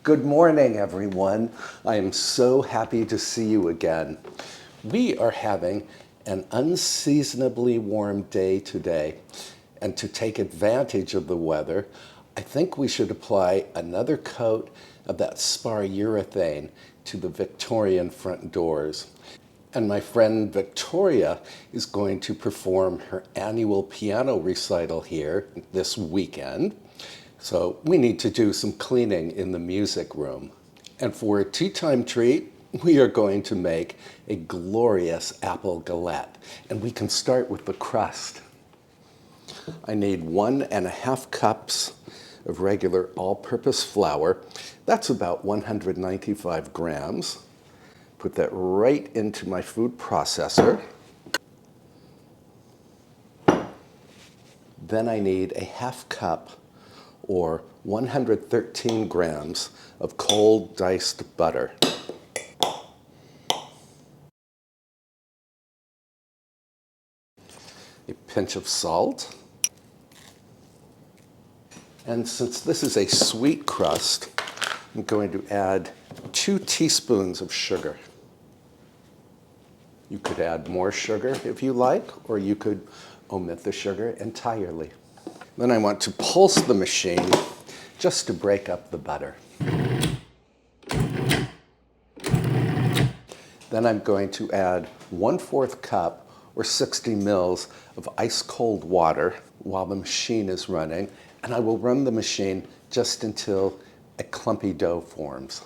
Good morning, everyone. I am so happy to see you again. We are having an unseasonably warm day today, and to take advantage of the weather, I think we should apply another coat of that spar urethane to the Victorian front doors. And my friend Victoria is going to perform her annual piano recital here this weekend. So we need to do some cleaning in the music room. And for a tea time treat, we are going to make a glorious apple galette. And we can start with the crust. I need 1.5 cups of regular all-purpose flour. That's about 195 grams. Put that right into my food processor. Then I need a 1/2 cup or 113 grams of cold diced butter. A pinch of salt. And since this is a sweet crust, I'm going to add 2 teaspoons of sugar. You could add more sugar if you like, or you could omit the sugar entirely. Then I want to pulse the machine just to break up the butter. Then I'm going to add 1/4 cup or 60 mils of ice cold water while the machine is running, and I will run the machine just until a clumpy dough forms.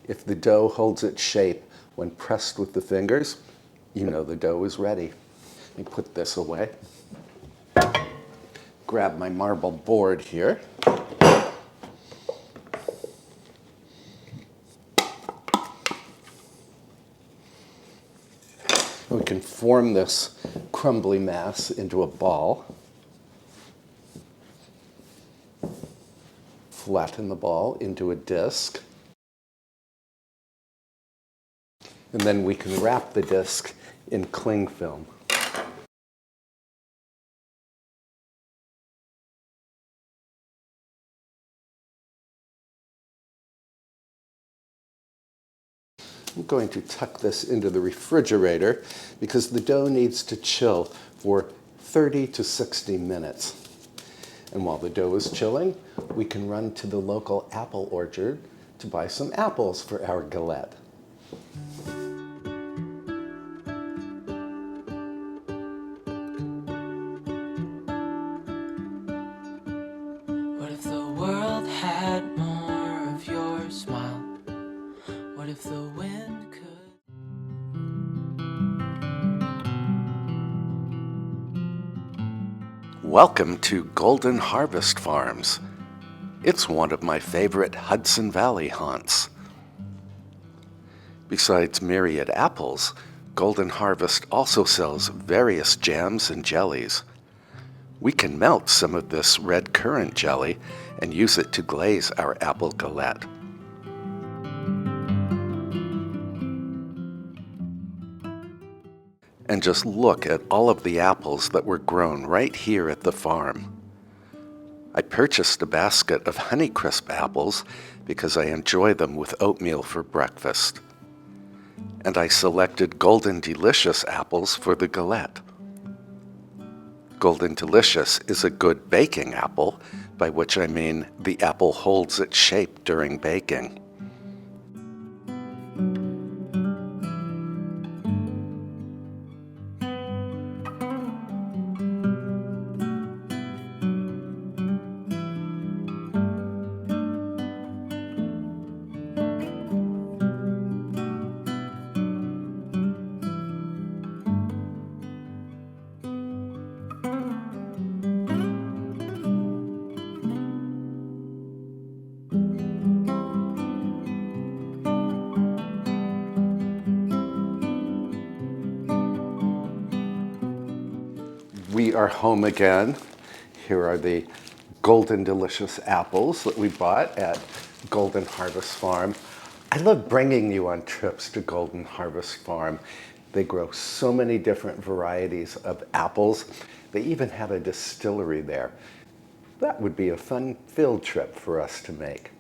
If the dough holds its shape when pressed with the fingers, you know the dough is ready. Let me put this away. Grab my marble board here. We can form this crumbly mass into a ball. Flatten the ball into a disc. And then we can wrap the disc in cling film. I'm going to tuck this into the refrigerator because the dough needs to chill for 30 to 60 minutes. And while the dough is chilling, we can run to the local apple orchard to buy some apples for our galette. What if the world had more of your smile? What if the wind could? Welcome to Golden Harvest Farms. It's one of my favorite Hudson Valley haunts. Besides myriad apples, Golden Harvest also sells various jams and jellies. We can melt some of this red currant jelly and use it to glaze our apple galette. And just look at all of the apples that were grown right here at the farm. I purchased a basket of Honeycrisp apples because I enjoy them with oatmeal for breakfast. And I selected Golden Delicious apples for the galette. Golden Delicious is a good baking apple, by which I mean the apple holds its shape during baking. We are home again. Here are the Golden Delicious apples that we bought at Golden Harvest Farm. I love bringing you on trips to Golden Harvest Farm They grow so many different varieties of apples. They even have a distillery there. That would be a fun field trip for us to make.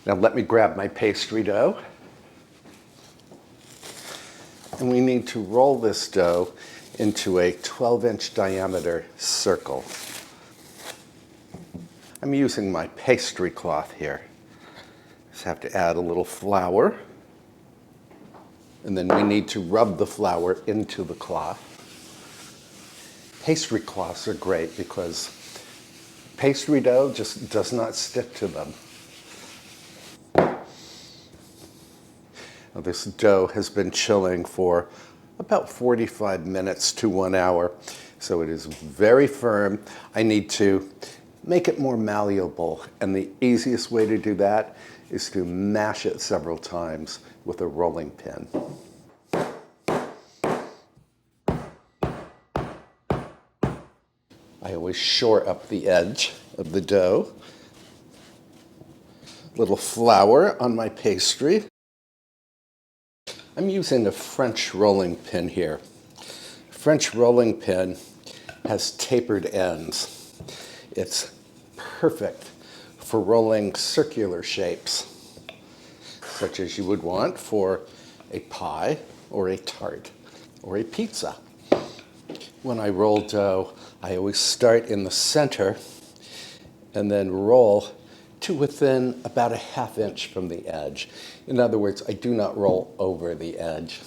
Now let me grab my pastry dough. And we need to roll this dough into a 12-inch diameter circle. I'm using my pastry cloth here. Just have to add a little flour. And then we need to rub the flour into the cloth. Pastry cloths are great because pastry dough just does not stick to them. Now, this dough has been chilling for about 45 minutes to 1 hour, so it is very firm. I need to make it more malleable, and the easiest way to do that is to mash it several times with a rolling pin. I always shore up the edge of the dough. Little flour on my pastry. I'm using a French rolling pin here. French rolling pin has tapered ends. It's perfect for rolling circular shapes, such as you would want for a pie or a tart or a pizza. When I roll dough, I always start in the center and then roll to within about a ½ inch from the edge. In other words, I do not roll over the edge.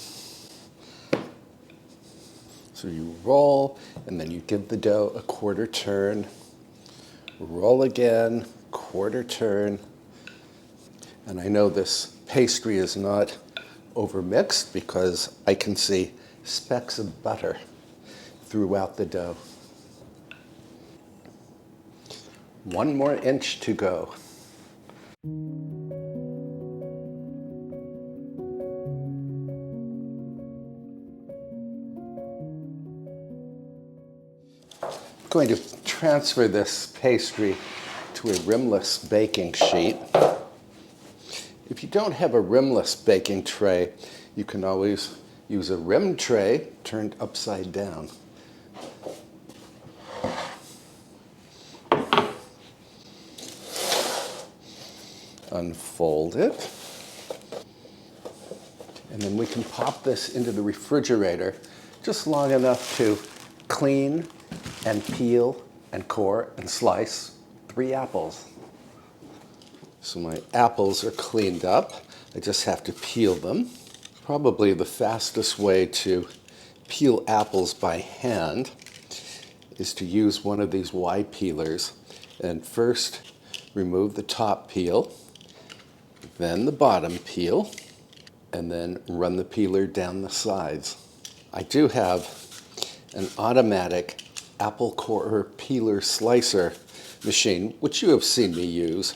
So you roll, and then you give the dough a quarter turn, roll again, quarter turn. And I know this pastry is not overmixed because I can see specks of butter throughout the dough. 1 more inch to go. I'm going to transfer this pastry to a rimless baking sheet. If you don't have a rimless baking tray, you can always use a rim tray turned upside down. Unfold it. And then we can pop this into the refrigerator just long enough to clean and peel and core and slice 3 apples. So my apples are cleaned up. I just have to peel them. Probably the fastest way to peel apples by hand is to use one of these Y peelers and first remove the top peel, then the bottom peel, and then run the peeler down the sides. I do have an automatic apple core peeler slicer machine, which you have seen me use,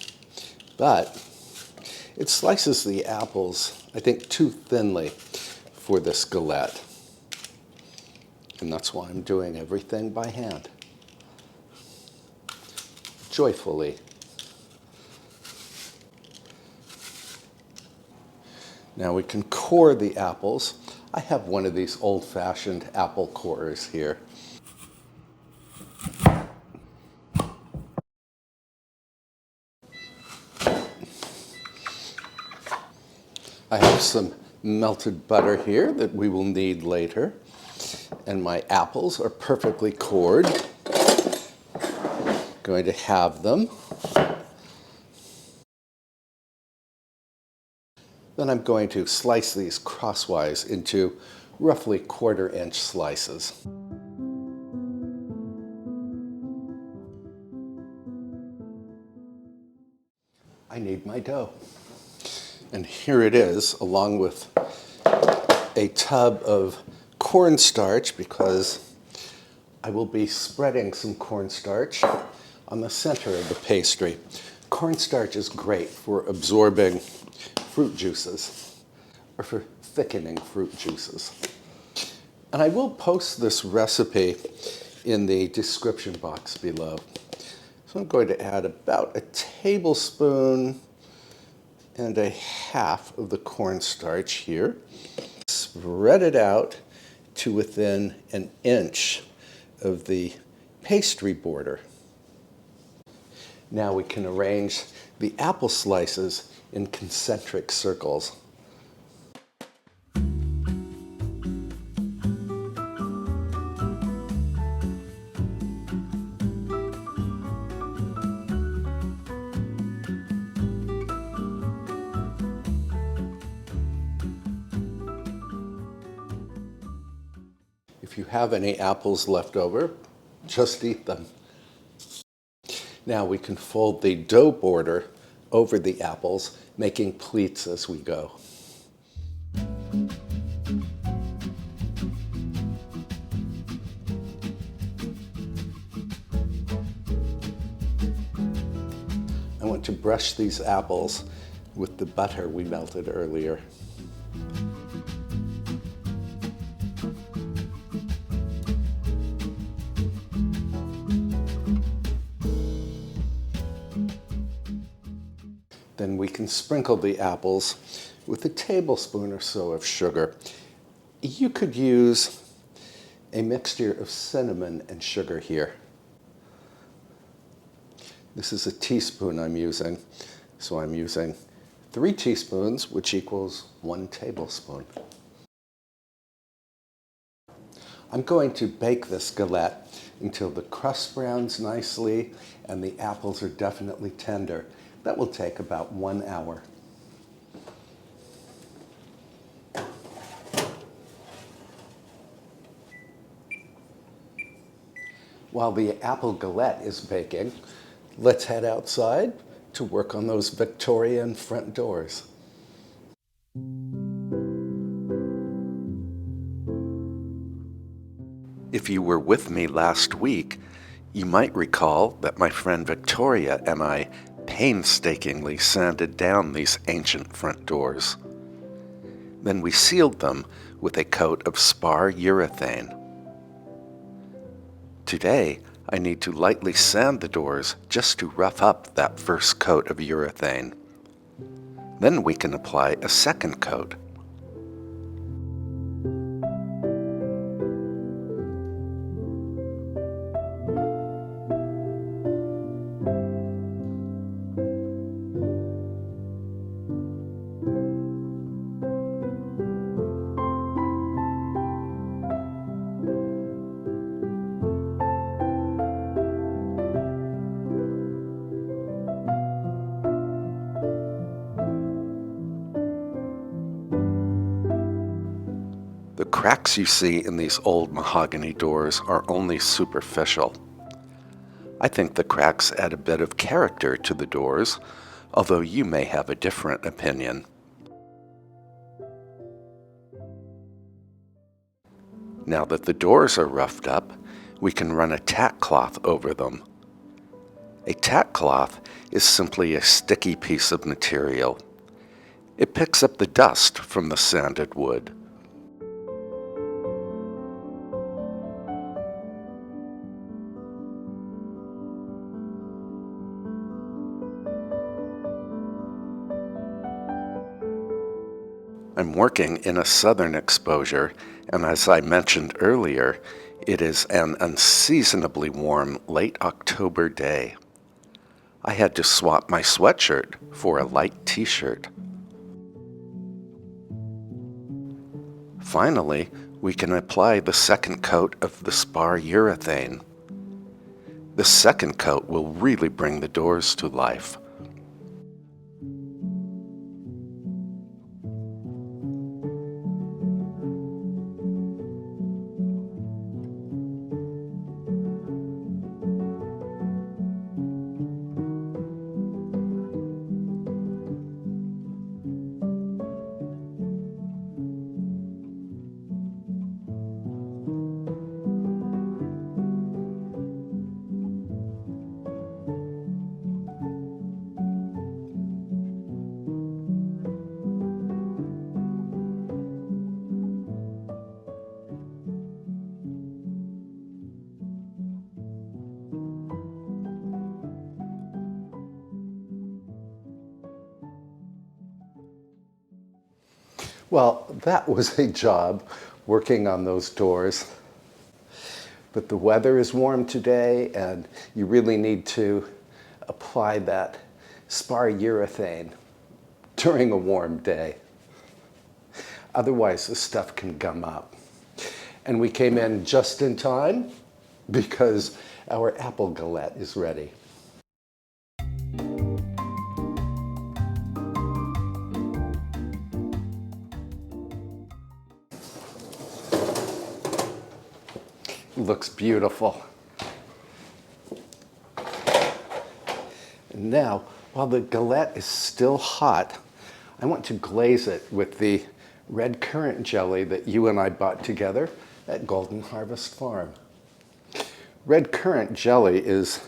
but it slices the apples, I think, too thinly for this galette. And that's why I'm doing everything by hand. Joyfully. Now we can core the apples. I have one of these old-fashioned apple corers here. I have some melted butter here that we will need later. And my apples are perfectly cored. Going to have them. Then I'm going to slice these crosswise into roughly 1/4 inch slices. I need my dough. And here it is, along with a tub of cornstarch, because I will be spreading some cornstarch on the center of the pastry. Cornstarch is great for absorbing fruit juices, or for thickening fruit juices. And I will post this recipe in the description box below. So I'm going to add about a tablespoon and a half of the cornstarch here. Spread it out to within an inch of the pastry border. Now we can arrange the apple slices in concentric circles. If you have any apples left over, just eat them. Now we can fold the dough border over the apples, making pleats as we go. I want to brush these apples with the butter we melted earlier. Then we can sprinkle the apples with a tablespoon or so of sugar. You could use a mixture of cinnamon and sugar here. This is a teaspoon I'm using, so I'm using 3 teaspoons, which equals 1 tablespoon. I'm going to bake this galette until the crust browns nicely and the apples are definitely tender. That will take about 1 hour. While the Apple Galette is baking, let's head outside to work on those Victorian front doors. If you were with me last week, you might recall that my friend Victoria and I painstakingly sanded down these ancient front doors. Then we sealed them with a coat of spar urethane. Today, I need to lightly sand the doors just to rough up that first coat of urethane. Then we can apply a second coat. The cracks you see in these old mahogany doors are only superficial. I think the cracks add a bit of character to the doors, although you may have a different opinion. Now that the doors are roughed up, we can run a tack cloth over them. A tack cloth is simply a sticky piece of material. It picks up the dust from the sanded wood. I'm working in a southern exposure, and as I mentioned earlier, it is an unseasonably warm late October day. I had to swap my sweatshirt for a light t-shirt. Finally, we can apply the second coat of the spar urethane. The second coat will really bring the doors to life. Well, that was a job working on those doors. But the weather is warm today, and you really need to apply that spar urethane during a warm day. Otherwise, the stuff can gum up. And we came in just in time because our Apple Galette is ready. Looks beautiful. And now, while the galette is still hot, I want to glaze it with the red currant jelly that you and I bought together at Golden Harvest Farm. Red currant jelly is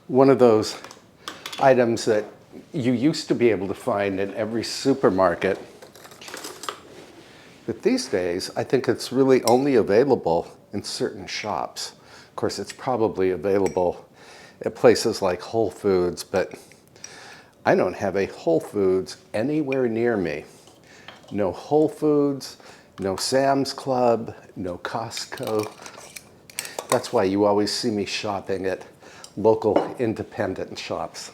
one of those items that you used to be able to find in every supermarket. But these days, I think it's really only available in certain shops. Of course, it's probably available at places like Whole Foods, but I don't have a Whole Foods anywhere near me. No Whole Foods, no Sam's Club, no Costco. That's why you always see me shopping at local independent shops.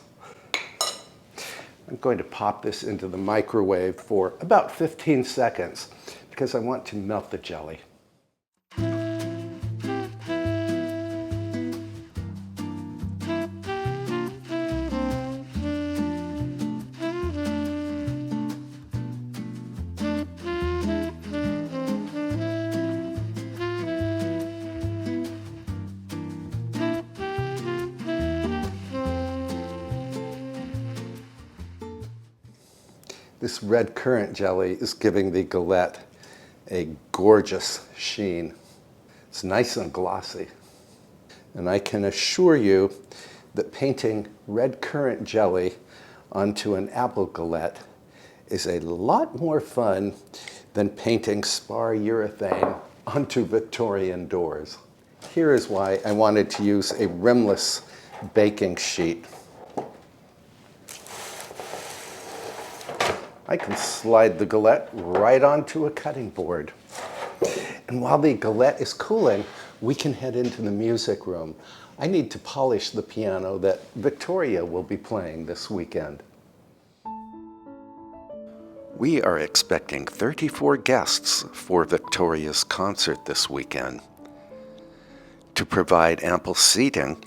I'm going to pop this into the microwave for about 15 seconds because I want to melt the jelly. This red currant jelly is giving the galette a gorgeous sheen. It's nice and glossy. And I can assure you that painting red currant jelly onto an apple galette is a lot more fun than painting spar urethane onto Victorian doors. Here is why I wanted to use a rimless baking sheet. I can slide the galette right onto a cutting board. And while the galette is cooling, we can head into the music room. I need to polish the piano that Victoria will be playing this weekend. We are expecting 34 guests for Victoria's concert this weekend. To provide ample seating,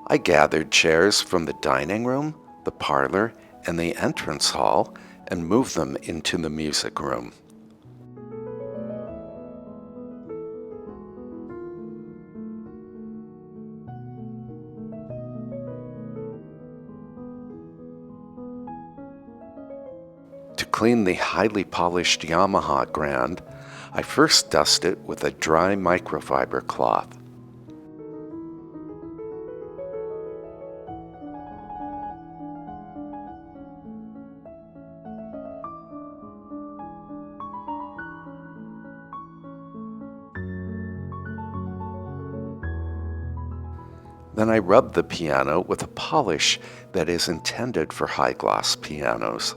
I gathered chairs from the dining room, the parlor, and the entrance hall and moved them into the music room. To clean the highly polished Yamaha Grand, I first dust it with a dry microfiber cloth. Then I rub the piano with a polish that is intended for high-gloss pianos.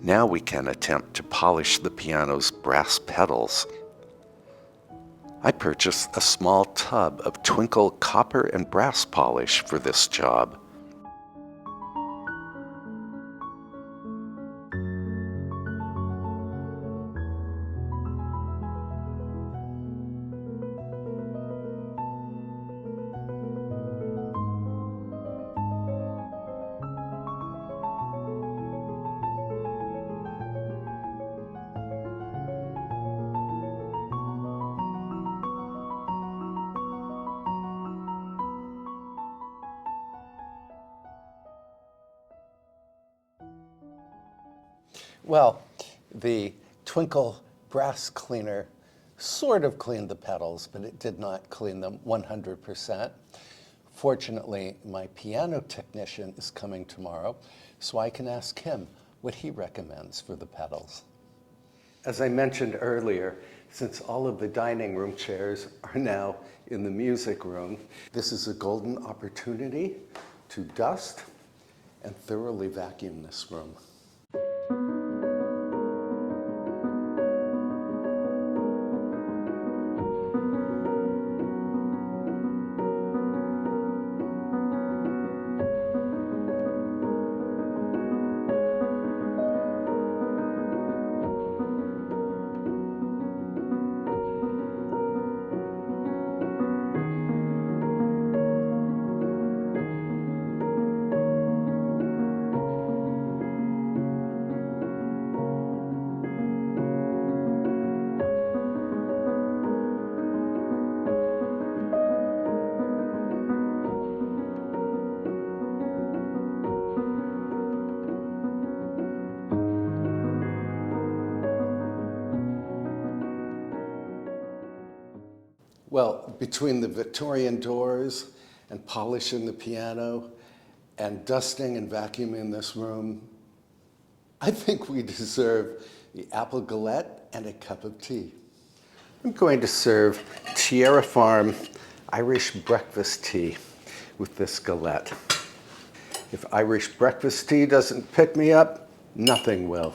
Now we can attempt to polish the piano's brass pedals. I purchased a small tub of Twinkle copper and brass polish for this job. Well, the Twinkle brass cleaner sort of cleaned the pedals, but it did not clean them 100%. Fortunately, my piano technician is coming tomorrow, so I can ask him what he recommends for the pedals. As I mentioned earlier, since all of the dining room chairs are now in the music room, this is a golden opportunity to dust and thoroughly vacuum this room. Well, between the Victorian doors and polishing the piano and dusting and vacuuming this room, I think we deserve the Apple Galette and a cup of tea. I'm going to serve Tierra Farm Irish breakfast tea with this galette. If Irish breakfast tea doesn't pick me up, nothing will.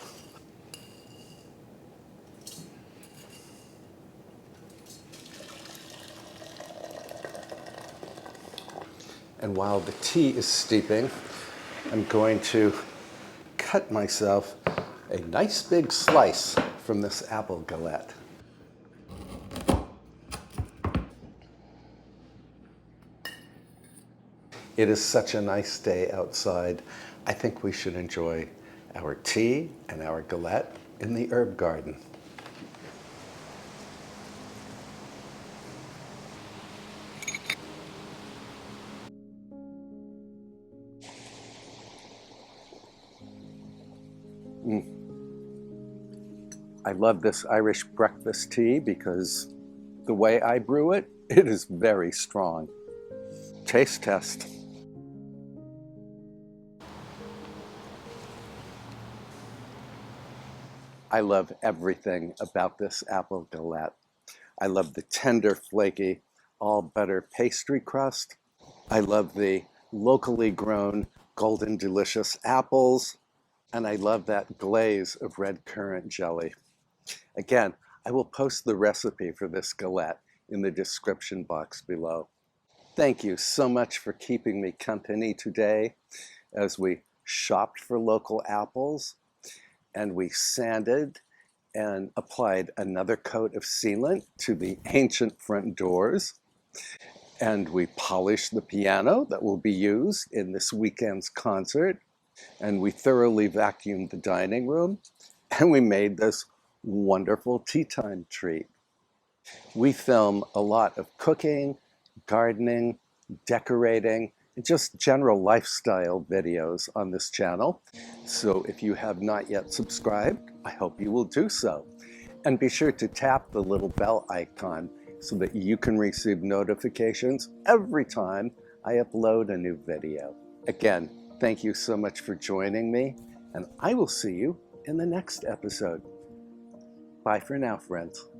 And while the tea is steeping, I'm going to cut myself a nice big slice from this Apple Galette. It is such a nice day outside. I think we should enjoy our tea and our galette in the herb garden. I love this Irish breakfast tea because the way I brew it, it is very strong. Taste test. I love everything about this Apple Galette. I love the tender, flaky, all butter pastry crust. I love the locally grown golden delicious apples. And I love that glaze of red currant jelly. Again, I will post the recipe for this galette in the description box below. Thank you so much for keeping me company today as we shopped for local apples and we sanded and applied another coat of sealant to the ancient front doors. And we polished the piano that will be used in this weekend's concert. And we thoroughly vacuumed the dining room. And we made this wonderful tea time treat. We film a lot of cooking, gardening, decorating, and just general lifestyle videos on this channel. So if you have not yet subscribed, I hope you will do so. And be sure to tap the little bell icon so that you can receive notifications every time I upload a new video. Again, thank you so much for joining me, and I will see you in the next episode. Bye for now, friends.